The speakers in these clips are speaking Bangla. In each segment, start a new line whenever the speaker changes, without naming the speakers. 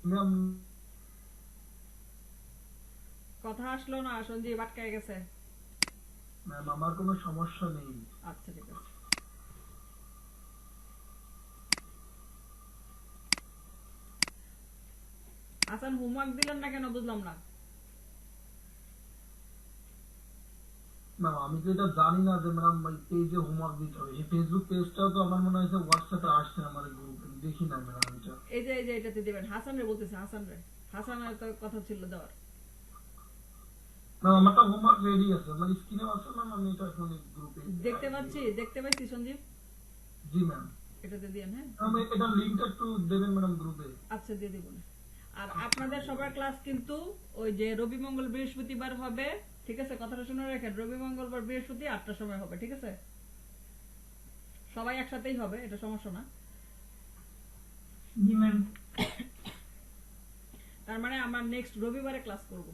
ম্যাম
কথা আসলো না, সঞ্জীব আটকায় গেছে।
ম্যাম আমার কোনো সমস্যা নেই।
আচ্ছা ঠিক আছে। হাসান হোমওয়ার্ক দিলেন না কেন বুঝলাম না।
ম্যাম আমি তো এটা জানি না যে ম্যাম এই পেজে হোমওয়ার্ক দিতে হবে। এই ফেসবুক পেজটাও তো আমার মনে হয়েছে হোয়াটসঅ্যাপে আসছে আমার গ্রুপে, দেখি না ম্যাম এটা।
এই যে এটাতে দিবেন, হাসান রে বলতেছে, হাসান রে। হাসানের তো কথা ছিল দেওয়ার।
ম্যাম আমারটা হোমওয়ার্ক রেডি আছে, আমার স্ক্রিনে আছে ম্যাম, আমি এটা এখন গ্রুপে
দেখতে
দিয়ে
পাচ্ছি,
দেবো।
দেখতে পাচ্ছি সঞ্জীব।
জি ম্যাম।
এটাতে দিয়েন, হ্যাঁ।
ম্যাম এটা লিঙ্কটা একটু দেবেন ম্যাডাম গ্রুপে।
আচ্ছা দিয়ে দিব না। আর
আচ্ছা
আপনাদের
ম্যাম।
সবার ক্লাস কিন্তু ওই যে রবি মঙ্গল বৃহস্পতিবার হবে। ঠিক আছে, কথাটা শুনে রাখেন, রবি মঙ্গলবার বৃহস্পতি 8টার সময় হবে, ঠিক আছে। সবাই একসাথেই হবে, এটা সমস্যা না।
জি ম্যাম।
তার মানে আমরা নেক্সট রবিবারে ক্লাস করব।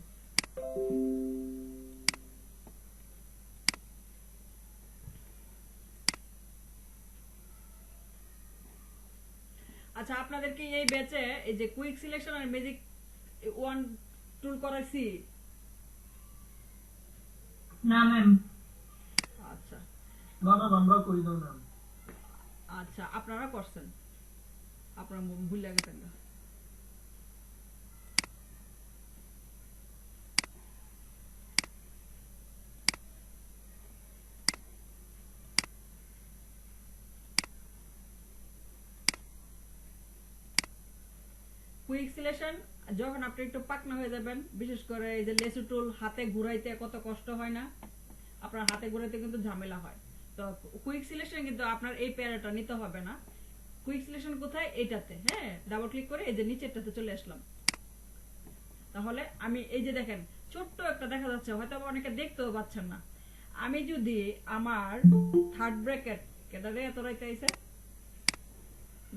আচ্ছা, আপনাদেরকে এই ব্যাচে এই যে কুইক সিলেকশন আর ম্যাজিক ওয়ান টুল করাইছি?
না ম্যাম।
আচ্ছা
না ম্যাম আমরা করি না ম্যাম।
আচ্ছা, আপনারা করছেন, আপনারা ভুলে গেছেন না। কুইক সিলেকশন যখন আপনি একটু পাকনা হয়ে যাবেন, বিশেষ করে এই যে লেসু টুল হাতে ঘুরাইতে কত কষ্ট হয় না, আপনার হাতে ঘুরাইতে কিন্তু ঝামেলা হয়। তো কুইক সিলেকশন কিন্তু আপনার এই প্যারাটা নিতে হবে না। কুইক সিলেকশন কোথায়? এটাতে, হ্যাঁ, ডাবল ক্লিক করে এই যে নিচেরটাতে চলে আসলাম। তাহলে আমি এই যে দেখেন ছোট্ট একটা দেখা যাচ্ছে, হয়তো অনেকে দেখতেও পাচ্ছেন না। আমি যদি আমার থার্ড ব্র্যাকেট, কেটারে এত রাইতে আইছে,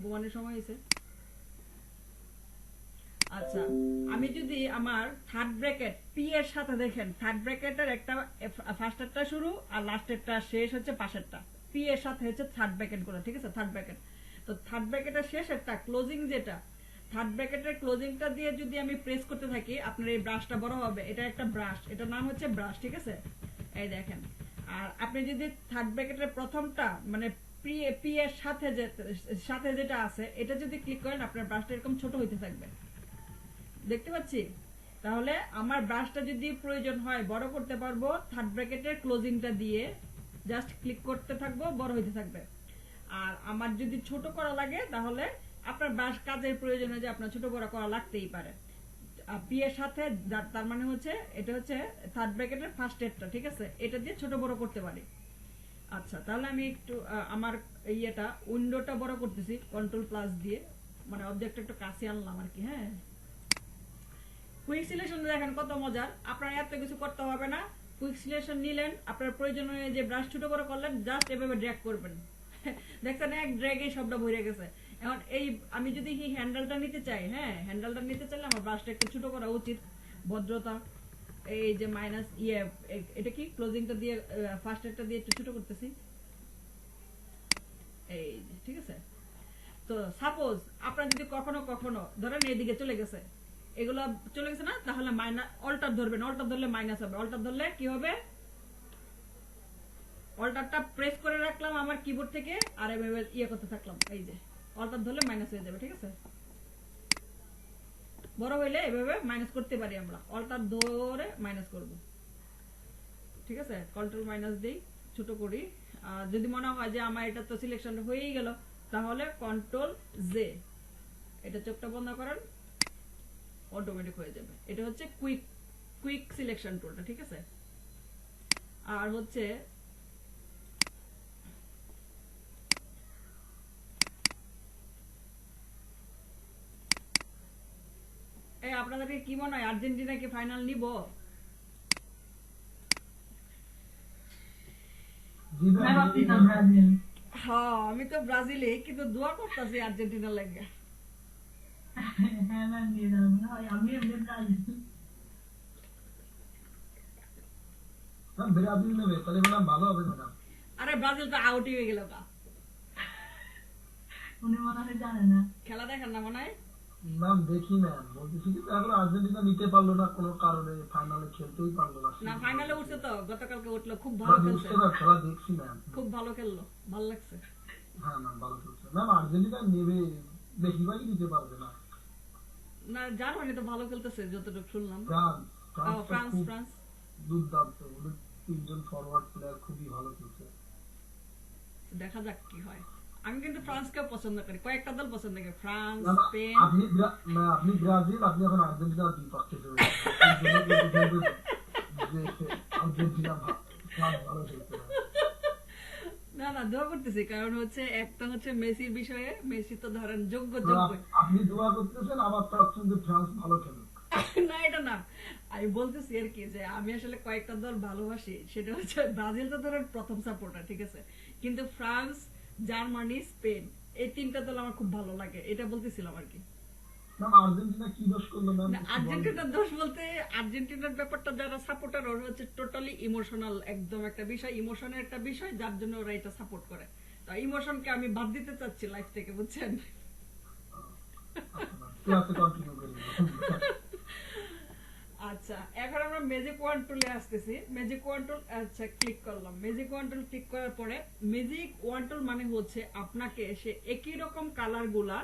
ঘুমানোর সময় হয়েছে। আচ্ছা, আমি যদি আমার থার্ড ব্র্যাকেট পি এর সাথে দেখেন, থার্ড ব্র্যাকেটের একটা ফার্স্টেরটা শুরু আর লাস্টেরটা শেষ হচ্ছে পাশেরটা, পি এর সাথে হচ্ছে থার্ড ব্র্যাকেট গুলো, ঠিক আছে, থার্ড ব্র্যাকেট। তো থার্ড ব্র্যাকেটের শেষেরটা ক্লোজিং, যেটা থার্ড ব্র্যাকেটের ক্লোজিংটা দিয়ে যদি আমি প্রেস করতে থাকি, আপনার এই ব্রাশটা বড় হবে। এটা একটা ব্রাশ, এটার নাম হচ্ছে ব্রাশ, ঠিক আছে। এই দেখেন। আর আপনি যদি থার্ড ব্র্যাকেটের প্রথমটা মানে পি এর সাথে যেটা আছে এটা যদি ক্লিক করেন, আপনার ব্রাশটা এরকম ছোট হইতে থাকবে, দেখতে পাচ্ছি। তাহলে আমার ব্রাশটা যদি প্রয়োজন হয় বড় করতে পারবো থার্ড ব্র্যাকেটের ক্লোজিংটা দিয়ে, জাস্ট ক্লিক করতে থাকবো, বড় হইতে থাকবে। আর আমার যদি ছোট করা লাগে, তাহলে আপনার ব্রাশ কাজের প্রয়োজনে যে আপনার ছোট বড় করা লাগতেই পারে। পি এর সাথে তার মানে হচ্ছে এটা হচ্ছে থার্ড ব্র্যাকেটের ফার্স্ট এডটা, ঠিক আছে, এটা দিয়ে ছোট বড় করতে পারি। আচ্ছা, তাহলে আমি একটু আমার ইয়েটা উইন্ডোটা বড় করতেছি কন্ট্রোল প্লাস দিয়ে, মানে অবজেক্ট একটু কাছে আনলাম আর কি, হ্যাঁ। কুইক সিলেকশন দেখেন কত মজার, আপনার এত কিছু করতে হবে না। কুইক সিলেকশন নিলেন, আপনার প্রয়োজন হয়ে যে ব্রাশ ছোট বড় করলেন, জাস্ট এভাবে ড্র্যাগ করবেন। দেখছেন এক ড্র্যাগে সবটা ভরে গেছে। এখন এই আমি যদি এই হ্যান্ডেলটা নিতে চাই, হ্যাঁ, হ্যান্ডেলটা নিতে চাইলে আমার ব্রাশটা একটু ছোট করা উচিত, ভদ্রতা। এই যে মাইনাস ইয়ে, এটা কি ক্লোজিংটা দিয়ে ফার্স্ট এরটা দিয়ে একটু ছোট করতেছি, এই যে, ঠিক আছে। তো সাপোজ আপনার যদি কখনো কখনো ধরেন এইদিকে চলে গেছে, এগুলো চলে গেছে না, তাহলে মাইনাস অল্টার ধরবেন, অল্টার ধরলে মাইনাস হবে, অল্টার ধরলে কি হবে, অল্টারটা প্রেস করে রাখলাম আমার কিবোর্ড থেকে, আর এভাবে ইয়ে করতে থাকলাম, এই যে অল্টার ধরলে মাইনাস হয়ে যাবে, ঠিক আছে। বড় হইলে এভাবে মাইনাস করতে পারি, আমরা অল্টার ধরে মাইনাস করব, ঠিক আছে। কন্ট্রোল মাইনাস দিই, ছোট করি। আর যদি মনে হয় যে আমার এটা তো সিলেকশন হয়েই গেল, তাহলে কন্ট্রোল জে, এটা চোখটা বন্ধ করেন, অটোমেটিক হয়ে যাবে। এটা হচ্ছে কুইক কুইক সিলেকশন টুলটা, ঠিক আছে। আর হচ্ছে এই আপনাদেরকে কি মনে হয় আর্জেন্টিনা কি ফাইনাল নিব? হ্যাঁ, আমি তো ব্রাজিলে, কিন্তু দোয়া করতেছি আর্জেন্টিনার লাগে।
ব্রাজিল নেবে তাহলে ম্যাডাম ভালো হবে ম্যাডাম।
আরে ব্রাজিল তো আউটই হয়ে গেল, উনি মনে হয় জানে না, খেলা দেখেন না মনে হয়।
ম্যাম দেখি ম্যাম, বলতেছি কি এখন আর্জেন্টিনা নিতে পারলো না কোনো কারণে, ফাইনালে খেলতেই পারলো না,
না,
সিরিজ
ফাইনালে
বলতেছি।
উঠছে তো, গতকালকে উঠলো, খুব ভালো
খেলা
খেলছে,
বুঝতে না, খেলা দেখছি ম্যাম।
খুব ভালো খেললো, ভালো লাগছে।
হ্যাঁ ম্যাম ভালো খেলছে ম্যাম, আর্জেন্টিনা নেবে, বেশিরভাগই নিতে পারবে না।
না, জার্মানি তো ভালো খেলতেছে যতটুকু শুনলাম।
ফ্রান্স,
ও,
ফ্রান্স তো
ফ্রান্স,
খুব
ফ্রান্স।
দুর্দান্ত, ওদের তিনজন ফরওয়ার্ড প্লেয়ার খুবই ভালো খেলছে।
দেখা যাক কি হয়। আমি কিন্তু ফ্রান্সকে পছন্দ করি, কয়েকটা দল পছন্দ করি, ফ্রান্স,
না না,
স্পেন।
না আপনি ব্রাজিল, আপনি এখন আর্জেন্টিনার বিপক্ষে চলে গেছেন, এই জন্য কিন্তু বলতেছি যে আর্জেন্টিনা ফ্রান্স ভালো খেলছে না।
না না, দোয়া করতেছি, কারণ হচ্ছে একটা হচ্ছে মেসির বিষয়ে, মেসি তো ধরেন যোগ্য
তো
যোগ্য।
আপনি দোয়া করতেছেন, আবার চাচ্ছেন যে ফ্রান্স ভালো খেলুক।
না, এটা না, আমি বলতেছি আর কি, যে আমি আসলে কয়েকটা দল ভালোবাসি, সেটা হচ্ছে ব্রাজিল তো ধরেন প্রথম সাপোর্টার, ঠিক আছে, কিন্তু ফ্রান্স, জার্মানি, স্পেন, এই তিনটা দল আমার খুব ভালো লাগে, এটা বলতেছিলাম আর কি।
ম্যাম আর্জেন্টিনা কি দোষ করলো ম্যাম,
না,
একটু বলেন।
আর্জেন্টিনার দোষ বলতে, আর্জেন্টিনার ব্যাপারটা যারা সাপোর্টার, ওরা হচ্ছে টোটালি ইমোশনাল, একদম একটা বিষয়, ইমোশনের একটা বিষয়, যার জন্য ওরা এটা সাপোর্ট করে। তো ইমোশনকে আমি বাদ দিতে চাচ্ছি লাইফ থেকে, বুঝছেন?
ক্লাসে কন্টিনিউ করি।
আচ্ছা, এখন আমরা ম্যাজিক ওয়ান টুলে আসতেছি। ম্যাজিক ওয়ান টুল, আচ্ছা ক্লিক করলাম। ম্যাজিক ওয়ান টুল ক্লিক করার পরে, ম্যাজিক ওয়ান টুল মানে হচ্ছে আপনাকে সে একই রকম কালার গুলা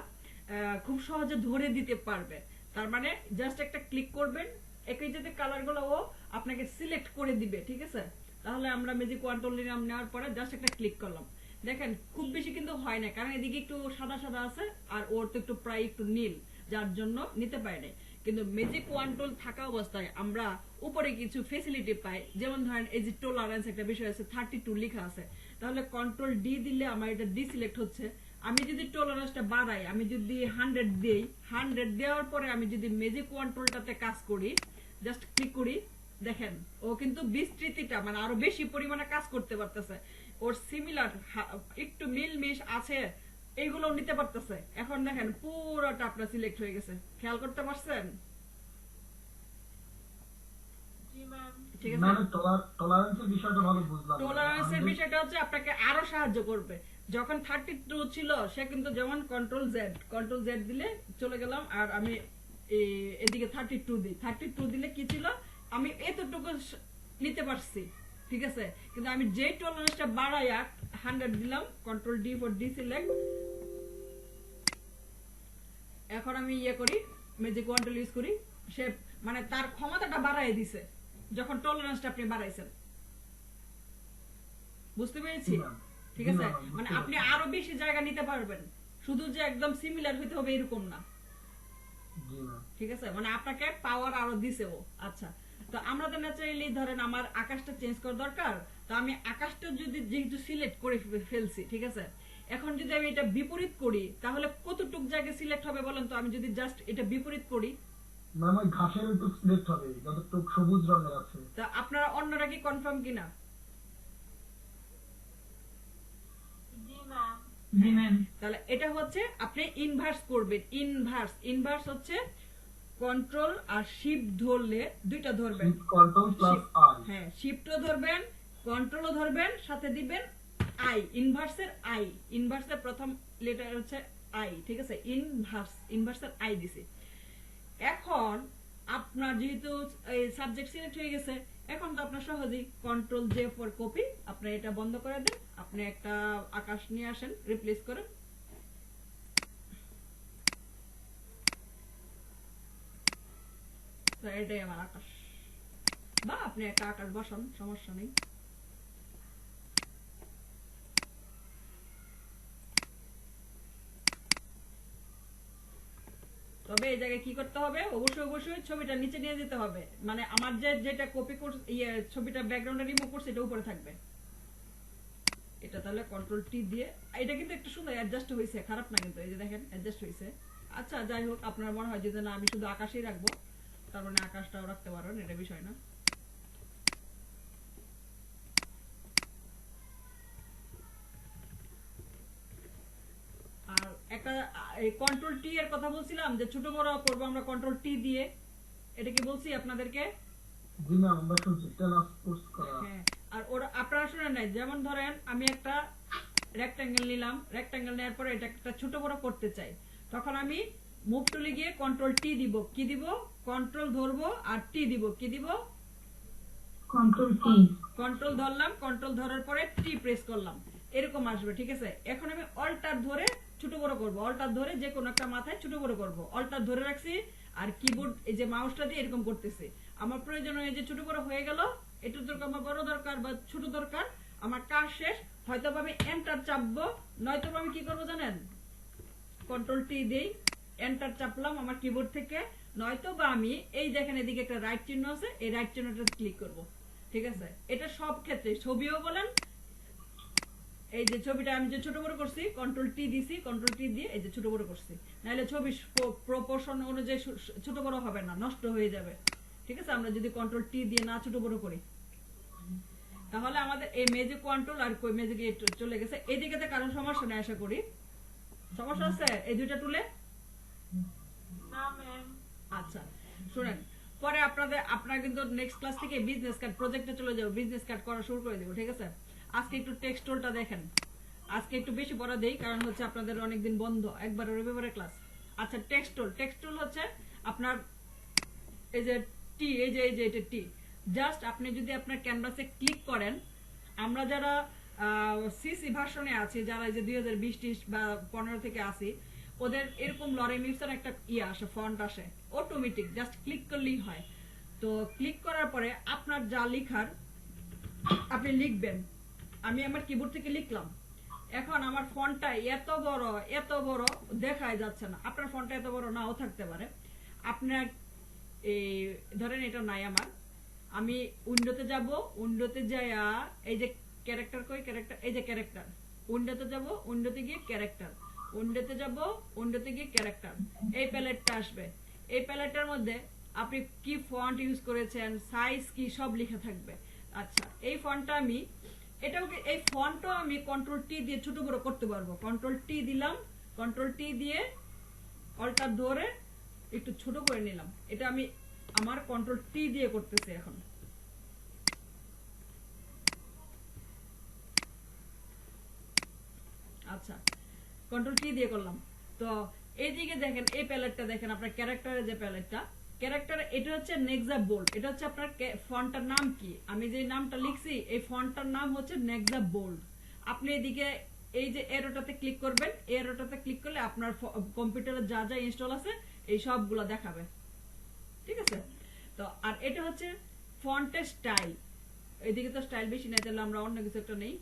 খুব সহজে ধরে দিতে পারবে। তার মানে জাস্ট একটা ক্লিক করবেন, একই যদি কালার গুলো ও আপনাকে সিলেক্ট করে দিবে, ঠিক আছে। তাহলে আমরা ম্যাজিক ওয়ান টুল নাম নেওয়ার পরে জাস্ট একটা ক্লিক করলাম, দেখেন খুব বেশি কিন্তু হয় না, কারণ এদিকে একটু সাদা সাদা আছে, আর ওর তো একটু প্রায় একটু নীল, যার জন্য নিতে পারে নাই। কিন্তু ম্যাজিক ওয়ান টুল থাকা অবস্থায় আমরা উপরে কিছু ফেসিলিটি পাই, যেমন ধরেন এই যে টলারেন্স একটা বিষয় আছে, 32 লেখা আছে, তাহলে কন্ট্রোল ডি দিলে আমার এটা ডি সিলেক্ট হচ্ছে। আমি যদি টলারেন্সটা বাড়াই, আমি যদি 100 দিই, 100 দেওয়ার পরে আমি যদি ম্যাজিক ওয়ান টুলটাতে কাজ করি, জাস্ট ক্লিক করি, দেখেন ও কিন্তু বিস্তৃতিটা মানে আরো বেশি পরিমাণে কাজ করতে পারতেছে, ওর সিমিলার একটু মিল আছে, এইগুলো নিতে পারতেছে। এখন দেখেন পুরোটা আপনার সিলেক্ট হয়ে গেছে, খেয়াল করতে পারছেন? ঠিক আছে,
মানে টলারেন্সের বিষয়টা ভালো বুঝলাম না।
টলারেন্সের বিষয়টা হচ্ছে আপনাকে আরো সাহায্য করবে। যখন 32 ছিল, সে কিন্তু যেমন কন্ট্রোল জেড দিলে চলে গেলাম, আর আমি এদিকে 32 দিই, 32 দিলে কি ছিল, আমি এতটুকু নিতে পারছি, ঠিক আছে। কিন্তু আমি যে টলারেন্সটা বাড়াইয়া 100 দিলাম, control D for D select, এখন আমি ইয়ে করি, ম্যাজিক ওয়ান টুল ইউজ করি, সে মানে তার ক্ষমতাটা বাড়াই দিছে যখন টলারেন্সটা আপনি বাড়াইছেন, বুঝতে পেরেছি? ঠিক আছে, মানে আপনি আরো বেশি জায়গা নিতে পারবেন, শুধু যে একদম সিমিলার হইতে হবে এরকম না, ঠিক আছে, মানে আপনাকে পাওয়ার আরো দিছে ও। আচ্ছা, তো আমরা তো ন্যাচারালি ধরেন আমার আকাশটা চেঞ্জ করা দরকার, তো আমি আকাশটা যদি যেহেতু সিলেক্ট করে ফেলছি, ঠিক আছে, এখন যদি আমি এটা বিপরীত করি, তাহলে কতটুক জায়গা সিলেক্ট হবে বলেন তো, আমি যদি জাস্ট এটা বিপরীত করি।
ম্যাম ওই ঘাসের একটু সিলেক্ট হবে, যতটুক সবুজ রঙের আছে।
তা আপনারা অন্যরা কি কনফার্ম কিনা? তাহলে এটা হচ্ছে আপনি ইনভার্স করবেন, ইনভার্স হচ্ছে কন্ট্রোল আর শিফট ধরলে, দুইটা ধরবেন,
কন্ট্রোল প্লাস আই,
হ্যাঁ শিফটও ধরবেন, কন্ট্রোলও ধরবেন, সাথে দিবেন আই, ইনভার্সের প্রথম লেটার হচ্ছে আই, ঠিক আছে, ইনভার্সের আই দিছি। এখন আপনার যেহেতু সাবজেক্ট সিলেক্ট হয়ে গেছে, এখন তো আপনার সহজেই কন্ট্রোল জে ফর কপি, আপনি এটা বন্ধ করে দেন, আপনি একটা আকাশ নিয়ে আসেন, রিপ্লেস করেন, তো এটাই আমার আকাশ, বা আপনি একটা আকাশ বসান, সমস্যা নেই। তবে এই জায়গায় কি করতে হবে, অবশ্যই ছবিটা নিচে নিয়ে যেতে হবে, মানে আমার যেটা কপি করছে, ছবিটা ব্যাকগ্রাউন্ডে রিমুভ করছে, এটা উপরে থাকবে। এটা তাহলে কন্ট্রোল টি দিয়ে, এটা কিন্তু একটু সুন্দর অ্যাডজাস্ট হয়েছে, খারাপ না কিন্তু, এই যে দেখেন অ্যাডজাস্ট হয়েছে। আচ্ছা যাই হোক, আপনার মনে হয় যে না আমি শুধু আকাশেই রাখবো, তার মানে আকাশটাও রাখতে পারেন, এটা বিষয় না। আর একটা কন্ট্রোল টি এর কথা বলছিলাম, যে ছোট বড় করবো আমরা কন্ট্রোল টি দিয়ে, এটা কি বলছি আপনাদেরকে?
জি ম্যাম আমরা শুনছি, ট্রান্সপোজ করা।
হ্যাঁ, আর ওরা আপনারা শুনেন নাই, যেমন ধরেন আমি একটা রেক্টাঙ্গেল নিলাম, রেক্টাঙ্গেল নেওয়ার পরে এটা একটা ছোট বড় করতে চাই, তখন আমি মুভ টুলে গিয়ে কন্ট্রোল টি দিব, কি দিব, কন্ট্রোল ধরবো আর টি দিব, কি দিব,
কন্ট্রোল টি,
কন্ট্রোল ধরলাম, কন্ট্রোল ধরার পরে টি প্রেস করলাম, এরকম আসবে। ঠিক আছে, এখন আমি অল্টার ধরে ছোট বড় করব, অল্টার ধরে যে কোনো একটা মাথায় ছোট বড় করব, অল্টার ধরে রাখছি আর কিবোর্ড এই যে মাউসটা দিয়ে এরকম করতেছি। আমার প্রয়োজন এই যে ছোট বড় হয়ে গেল, একটু দরকার আমার বড় দরকার বা ছোট দরকার, আমার কাজ শেষ, হয়তো আমি এন্টার চাপবো, নয়তো আমি কি করবো জানেন, কন্ট্রোল টি দেই, এন্টার চাপলাম আমার কিবোর্ড থেকে, নয়তো বা আমি এই দেখেন এদিকে একটা রাইট চিহ্ন আছে, এই রাইট চিহ্নটা ক্লিক করব। ঠিক আছে, এটা সব ক্ষেত্রে, ছবিও বলেন, এই যে ছবিটা আমি যে ছোট বড় করছি, কন্ট্রোল টি দিছি, কন্ট্রোল টি দিয়ে এই যে ছোট বড় করছি, নাহলে ছবি প্রপোর্শন অনুযায়ী ছোট বড় হবে না, নষ্ট হয়ে যাবে। ঠিক আছে, আমরা যদি কন্ট্রোল টি দিয়ে না ছোট বড় করি, তাহলে আমাদের এই ম্যাজিক কন্ট্রোল আর কই ম্যাজিক চলে গেছে। এইদিকে কারণ সমস্যা নেই, আশা করি সমস্যা আছে এই দুইটা টুলে?
না ম্যাম।
আচ্ছা শুনেন, পরে আপনারা কিন্তু নেক্সট ক্লাস থেকে বিজনেস কার্ড প্রজেক্টে চলে যাবো, বিজনেস কার্ড করা শুরু করে দেবো। ঠিক আছে, আজকে একটু টেক্সট টুলটা দেখেন, আজকে একটু বেশি পড়া দেই, কারণ হচ্ছে আপনাদের অনেকদিন বন্ধ, একবার রবিবারের ক্লাস। আচ্ছা, টেক্সট টুল হচ্ছে আপনার এই যে টি, এই যে এটা টি, জাস্ট আপনি যদি আপনার ক্যানভাসে ক্লিক করেন, আমরা যারা সিসি ভার্সনে আছি, যারা এই যে 2020 বা 15 থেকে আসি, ওদের এরকম লরেমিক্সের একটা আসে, ফন্ট আসে অটোমেটিক, জাস্ট ক্লিক করলেই হয়। তো ক্লিক করার পরে আপনার যা লেখার আপনি লিখবেন, আমি আমার কিবোর্ড থেকে লিখলাম, এখন আমার ফন্টটা এত বড় দেখাই যাচ্ছে না, আপনার ফন্টটা এত বড় নাও থাকতে পারে। আপনার এই ধরেন এটা নাই আমার, আমি উইন্ডোতে যাব, উইন্ডোতে যাইয়া এই যে ক্যারেক্টার কই, ক্যারেক্টার, এই যে ক্যারেক্টার, উইন্ডোতে যাব, উইন্ডোতে গিয়ে ক্যারেক্টার, উইন্ডোতে যাব, উইন্ডোতে গিয়ে ক্যারেক্টার, এই প্যালেটটা আসবে। এই প্যালেটটার মধ্যে আপনি কি ফন্ট ইউজ করেছেন, সাইজ কি, সব লেখা থাকবে। আচ্ছা, এই ফন্টটা আমি এই ফন্টও আমি কন্ট্রোল টি দিয়ে ছোট বড় করতে পারবো। কন্ট্রোল টি দিলাম, কন্ট্রোল টি দিয়ে অল্টার ধরে একটু ছোট করে নিলাম, এটা আমি আমার কন্ট্রোল টি দিয়ে করতেছি এখন। আচ্ছা, কন্ট্রোল টি দিয়ে করলাম। তো এইদিকে দেখেন, এই প্যালেটটা দেখেন, আপনার ক্যারেক্টারের যে প্যালেটটা, ক্যারেক্টার এটা হচ্ছে নেক্সা বোল্ড, এটা হচ্ছে আপনার ফন্টটার নাম কি, আমি যে নামটা লিখছি এই ফন্টটার নাম হচ্ছে নেক্সা বোল্ড। আপনি এদিকে এই যে এরোটাতে ক্লিক করবেন, এরোটাতে ক্লিক করলে আপনার কম্পিউটারে যা যা ইনস্টল আছে এই সবগুলো দেখাবে। ঠিক আছে, তো আর এটা হচ্ছে ফন্টের স্টাইল, এদিকে তো স্টাইল বেশি নাই, তাহলে আমরা অন্য কিছু একটা নেই,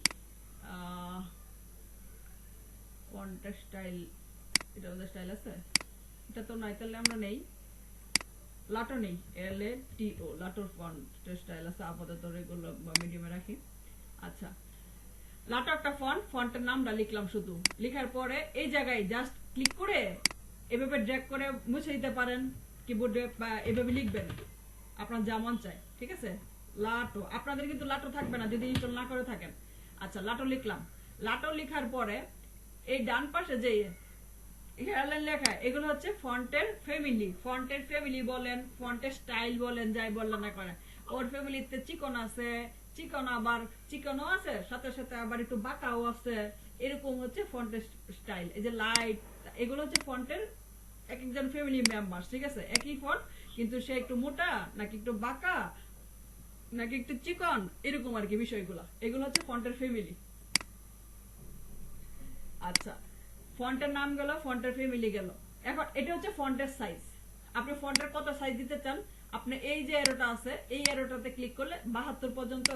ফন্টের স্টাইল, এটা ওদের স্টাইল আছে, এটা তো নাই, তাহলে আমরা নেই, লাটো নেই, LATO, লাটোর ফন্টের স্টাইল আছে, আপাতত এগুলো মিডিয়ামে রাখি। আচ্ছা, লাটো একটা ফন্টের নামটা লিখলাম, শুধু লেখার পরে এই জায়গায় জাস্ট ক্লিক করে এভাবে ড্র্যাগ করে মুছে দিতে পারেন কিবোর্ডে, বা এভাবে লিখবেন আপনার যা মন চায়। ঠিক আছে, লাটো, আপনাদের কিন্তু লাটো থাকবে না যদি ইনস্টল না করে থাকেন। আচ্ছা, লাটো লিখলাম, লাটো লেখার পরে এই ডান পাশে যে হেয়ারলাইন লেখা, এগুলো হচ্ছে ফন্টের ফ্যামিলি। ফন্টের ফ্যামিলি বলেন, ফন্টের স্টাইল বলেন, যাই বললেন না করে, ওর ফ্যামিলিতে চিকন আছে, চিকন আবার চিকনও আছে, সাথে সাথে আবার একটু বাঁকাও আছে, এরকম হচ্ছে ফন্টের স্টাইল। এই যে লাইট, এগুলো হচ্ছে ফন্টের এক একজন ফ্যামিলি মেম্বার। ঠিক আছে, একই ফন্ট, কিন্তু সে একটু মোটা নাকি একটু বাঁকা নাকি একটু চিকন, এরকম আর কি বিষয়গুলো, এগুলো হচ্ছে ফন্টের ফ্যামিলি। আচ্ছা, ফন্টের নাম গেল, ফন্টের ফ্যামিলি গেল। এখন এটা হচ্ছে ফন্টের সাইজ, আপনি ফন্টের কত সাইজ দিতে চান, আপনি এই যে এরোটা আছে, এই এরোটাতে ক্লিক করলে 72 পর্যন্ত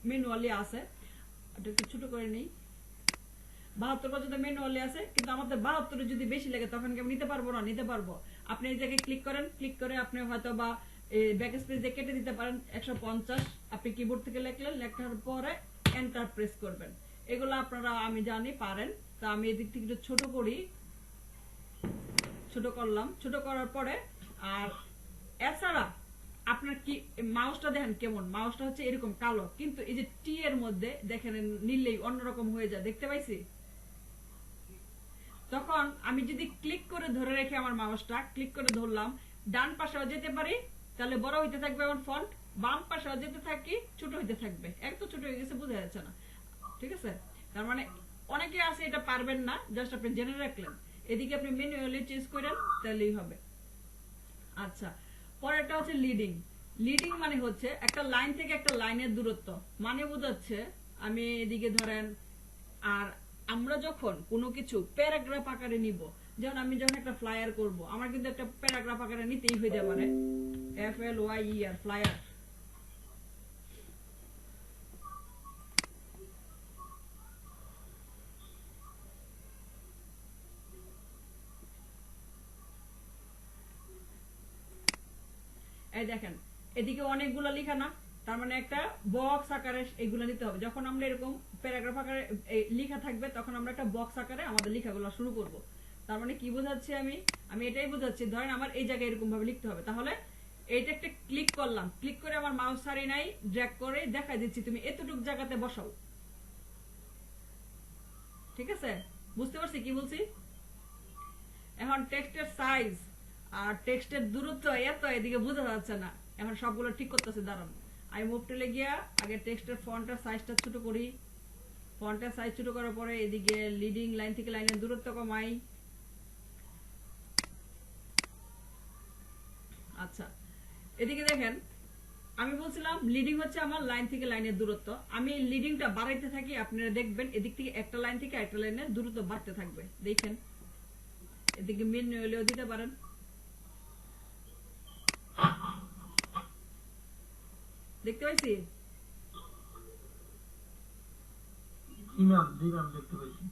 ম্যানুয়ালি আছে, এটা একটু ছোট করে নেই, 72 পর্যন্ত ম্যানুয়ালি আছে, কিন্তু আমাদের 72 যদি বেশি লাগে তখন কি আমি নিতে পারবো না? নিতে পারবো। আপনি এই জায়গায় ক্লিক করেন, ক্লিক করে আপনি হয়তো বা ব্যাক স্পেস দিয়ে কেটে দিতে পারেন 150, আপনি কিবোর্ড থেকে লিখলেন, লেখার পরে এন্টার প্রেস করবেন। এগুলো আপনারা আমি জানি পারেন, তা আমি এদিক থেকে একটু ছোট করি, ছোট করলাম, ছোট করার পরে আর এছাড়া আপনার কি মাউসটা দেখেন কেমন, মাউসটা হচ্ছে এরকম কালো, কিন্তু এই যে টি এর মধ্যে দেখেন নিলেই অন্যরকম হয়ে যায়, দেখতে পাইছি। তখন আমি যদি ক্লিক করে ধরে রেখে আমার মাউসটা ক্লিক করে ধরলাম, ডান পাশেও যেতে পারি, তাহলে বড় হইতে থাকবে আমার ফন্ট, বাম পাশেও যেতে থাকি ছোট হইতে থাকবে, একটু ছোট হয়ে গেছে বোঝা যাচ্ছে না। ঠিক আছে, তার মানে অনেকে আছে এটা পারবেন না, জাস্ট আপনি জেনে রাখলেন। এদিকে আপনি ম্যানুয়ালি চেঞ্জ করেন তাহলেই হবে। আচ্ছা, পরেরটা হচ্ছে লিডিং। লিডিং মানে হচ্ছে একটা লাইন থেকে একটা লাইনের দূরত্ব, মানে বোঝাচ্ছে আমি এদিকে ধরেন, আর আমরা যখন কোনো কিছু প্যারাগ্রাফ আকারে নিব, যেমন আমি যখন একটা ফ্লায়ার করব, আমার কিন্তু একটা প্যারাগ্রাফ আকারে নিতেই হইতে পারে, FLYER ফ্লায়ার। এই দেখেন এদিকে অনেকগুলো লেখা না, তার মানে একটা বক্স আকারে এগুলো নিতে হবে। যখন আমরা এরকম প্যারাগ্রাফ আকারে লেখা থাকবে, তখন আমরা একটা বক্স আকারে আমাদের লেখাগুলো শুরু করব। তার মানে কি বোঝাচ্ছি আমি এটাই বোঝাচ্ছি, ধরেন আমার এই জায়গায় এরকম ভাবে লিখতে হবে, তাহলে এইটা একটা ক্লিক করলাম, ক্লিক করে আমার মাউস ছাড়ি নাই, ড্র্যাগ করে দেখাই দিচ্ছি তুমি এতটুকু জায়গাতে বসাও। ঠিক আছে, বুঝতে পারছি কি বলছি? এখন টেক্সটের সাইজ আর টেক্সটের দূরত্ব এত এদিকে বোঝা যাচ্ছে না, এখন সবগুলো ঠিক করতেছে। দাঁড়ান, আমি মুভ টুলে গিয়া আগে টেক্সটের ফন্টের সাইজটা ছোট করি, ফন্টের সাইজ ছোট করার পরে এদিকে লিডিং লাইন থেকে লাইনের দূরত্ব কমাই। আচ্ছা, এদিকে দেখেন আমি বলছিলাম লিডিং হচ্ছে আমার লাইন থেকে লাইনের দূরত্ব, আমি লিডিংটা বাড়াইতে থাকি, আপনারা দেখবেন এদিক থেকে একটা লাইন থেকে একটা লাইনের দূরত্ব বাড়তে থাকবে। দেখেন এদিকে ম্যানুয়ালিও দিতে পারেন। দেখতে পাইছি?
জি ম্যাম, জি ম্যাম, দেখতে পাইছি।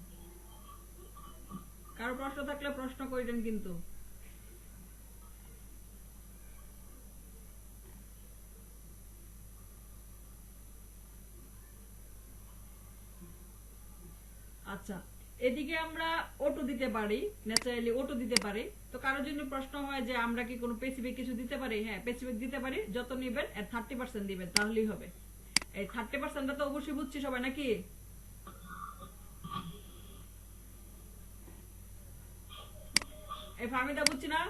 কারো প্রশ্ন থাকলে প্রশ্ন করিলেন কিন্তু। আচ্ছা, এদিকে আমরা অটো দিতে পারি, ন্যাচারালি অটো দিতে পারি। তো কারোর জন্য প্রশ্ন হয় যে আমরা কি কোনো স্পেসিফিক কিছু দিতে পারি? হ্যাঁ, স্পেসিফিক দিতে পারি। যত নেবেন এর 30% দিবেন, তাহলেই হবে। এই 30%টা তো অবশ্যই বুঝছি সবাই নাকি? এই ফার্মিদা বুঝছি না?